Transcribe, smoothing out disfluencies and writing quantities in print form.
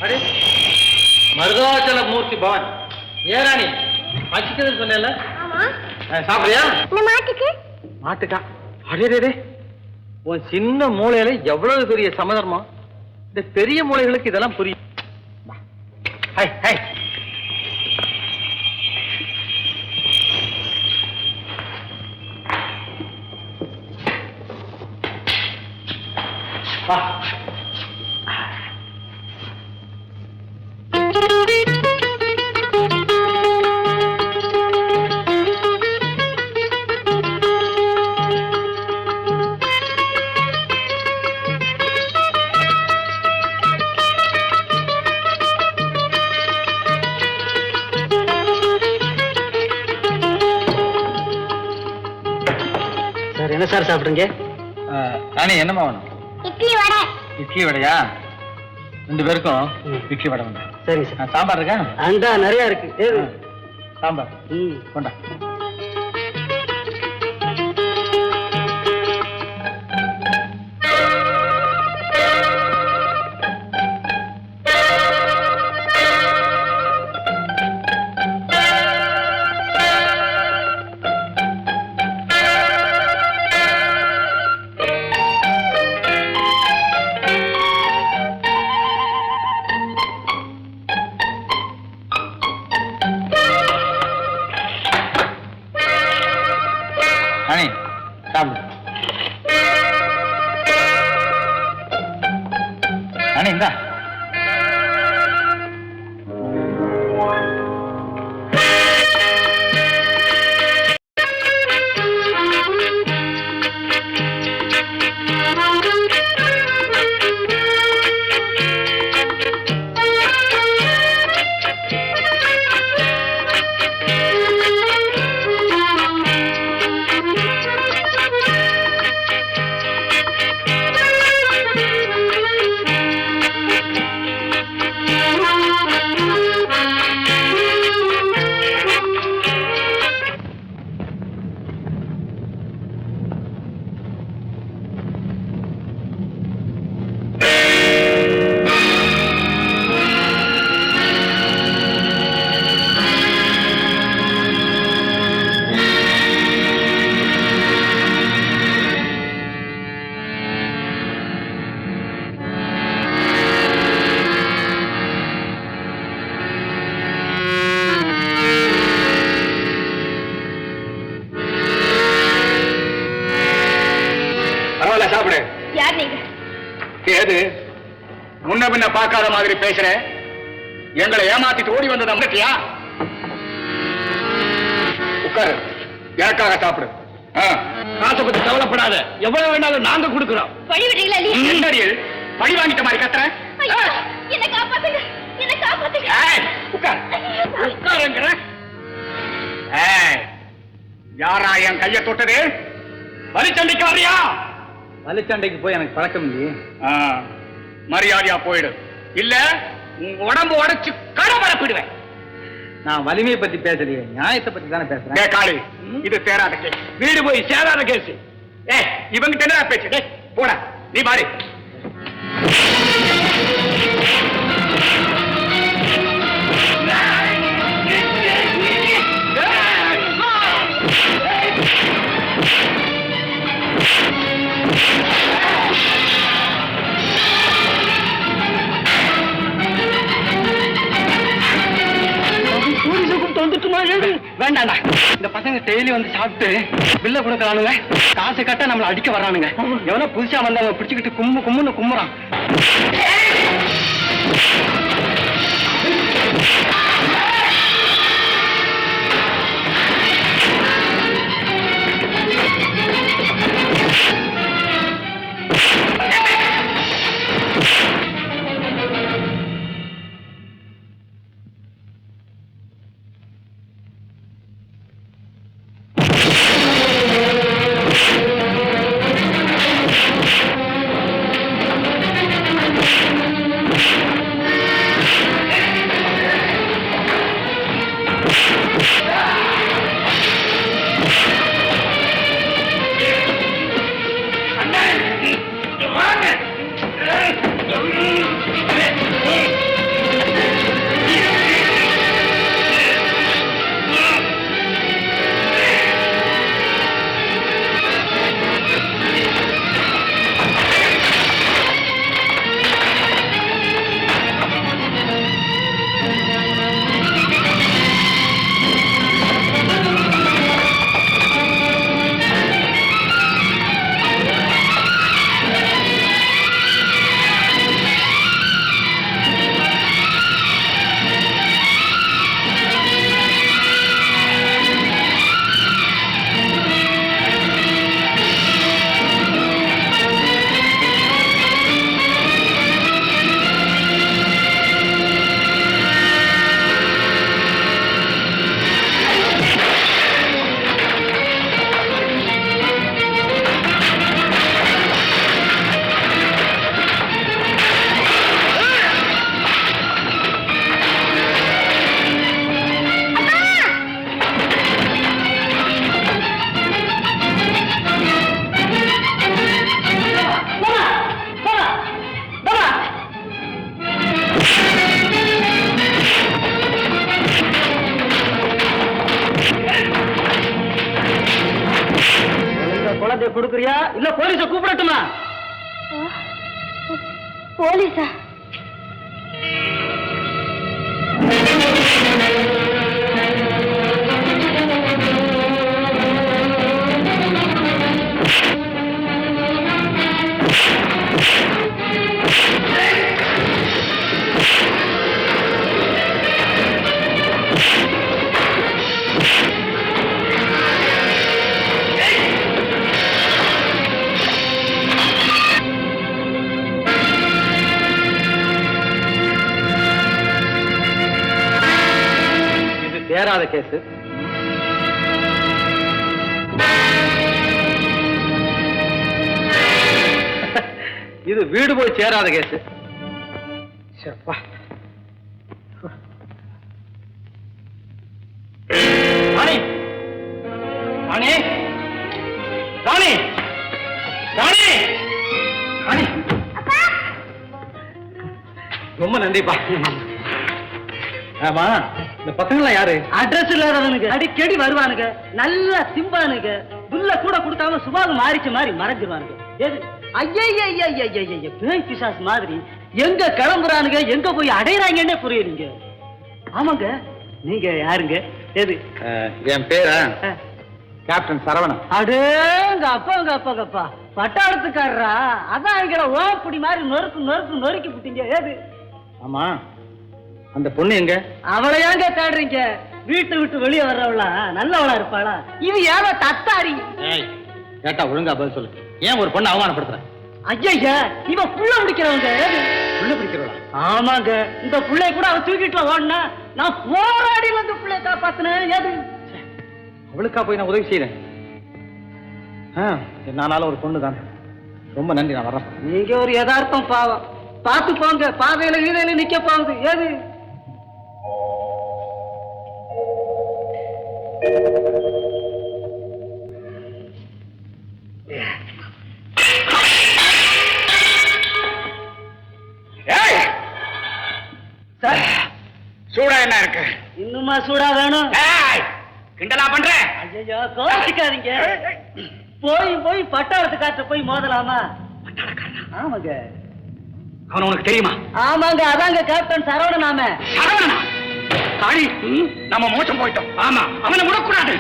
அடே மருதாச்சல மூர்த்தி பவன் ஏராணி பச்சிக்குதுன்னு சொன்னேன்ல. சாப்பிடுறியா? மாட்டுக்கா? அடே உன் சின்ன மூளையில எவ்வளவு பெரிய சமதர்மம். இந்த பெரிய மூளைகளுக்கு இதெல்லாம் புரியும். என்ன சார் சாப்பிடுங்க? ராணி என்னமா வேணும்? இட்லி வடை. இட்லி வடையா? 2 பேருக்கும் இட்லி வடை வேணும். சரி சார். சாம்பார் இருக்கா? அந்த நிறைய இருக்கு. சாம்பார் கொண்டா. ராணி சாப்பிடு. ராணி இந்தா. சாப்பிடு. யார் நீங்க? ஏது முன்ன பின்ன பார்க்காத மாதிரி பேசுற? எங்களை ஏமாத்திட்டு ஓடி வந்தது அம்மையா? உட்காரு, எனக்காக சாப்பிடு. காசை பத்தி கவலைப்படாத, எவ்வளவு வேணாலும் நாங்க கொடுக்கிறோம். பழி விடுறீங்களா? பழி வாங்கிட்ட மாதிரி கத்துற. என்ன காப்பாத்துங்க, என்ன காப்பாத்துங்க. உட்காருங்கிற. யாரா என் கைய தொட்டது? வலிச்சண்டைக்கு வரியா? வலிச்சண்டைக்கு போய் எனக்கு பழக்கம் இல்லையே. மரியாதையா போயிடு, இல்ல உங்க உடம்பு உடைச்சு கடமரப்பிடுவேன். நான் வலிமையை பத்தி பேசலையே, நியாயத்தை பத்தி தானே பேசுறேன். காளி, இது சேராத கேஸ், வீடு போய் சேராத கேஸ். இவங்க என்ன பேச்சு? போட நீ பாரு. வேண்டாண்டா, இந்த பசங்க டெய்லி வந்து சாப்பிட்டு பில்ல கொடுக்கறானுங்க, காசு கட்ட நம்மள அடிக்க வர்றானுங்க. எவனோ புதுசா வந்தவங்க பிடிச்சுக்கிட்டு கும்முன்னு கும்முறான். குழந்தைய கொடுக்குறியா இல்ல போலீஸ கூப்பிடட்டுமா? போலீஸா? சேராத கேஸ். இது வீடு போய் சேராத கேஸ். ராணி ராணி ராணி ராணி ராணி ரொம்ப நன்றிப்பா. ஆமா, இந்த பசங்களாம் யாரு? அட்ரஸ் இல்லாதவனுங்க, அடிக்கடி வருவானுங்க, நல்லா திம்பானுங்க, துல்ல கூட கொடுக்காம சுபாவம் மாறிச்ச மாதிரி மறைஞ்சிருவானுங்க. எது ஐய பேய் பிசாஸ் மாதிரி எங்க கிளம்புறானுங்க, எங்க போய் அடையறாங்கன்னே புரியலீங்க. ஆமாங்க, நீங்க யாருங்க? எது? என் பேரா கேப்டன் சரவணன். அடேங்க அப்பா பட்டாளத்துக்காரரா? அதான் இங்க ஓப்படி மாதிரி நொறுக்கி விட்டீங்க. ஏது? ஆமா, அந்த பொண்ணு எங்க? அவளை ஏங்க தேடுறீங்க? வீட்டை விட்டு வெளியே வர்றவளா நல்லவளா இருப்பாளா? இது ஏதோ தத்தாரி. கேட்டா ஒழுங்கா பதில் சொல்லு. ஏன் ஒரு பொண்ணு அவமானப்படுத்துற? ஐயா, இவ புள்ள பிடிக்கிறவங்க. புள்ள பிடிக்கிறவளா? ஆமாங்க, இந்த புள்ளைய கூட அவ தூக்கிட்டு ஓடனா நான் போராடி வந்து புள்ளைய காப்பாத்தினேன். ஏது? அவளுக்கா போய் நான் உதவி செய்யறேன். என்னாலும் ஒரு பொண்ணு தான். ரொம்ப நன்றி, நான் வர்றேன். நீங்க ஒரு யதார்த்தம் பாவம். பார்த்து போங்க, பாதையில கீதையில நிக்க போகுது. ஏது? சூடா என்ன இருக்கு? இன்னுமா சூடா வேணும்? கிண்டலா பண்ற? ஐயோ, கோச்சிக்காதீங்க. போய் பட்டாளத்துக்காற்ற போய் மோதலாமா? ஆமாங்க. அவன் உனக்கு தெரியுமா? ஆமாங்க, அதாங்க கேப்டன் சரவணன். நாம சரவணனா? காளி, நம்ம மோசம் போயிட்டோம். ஆமா, அவனை விடக்கூடாது.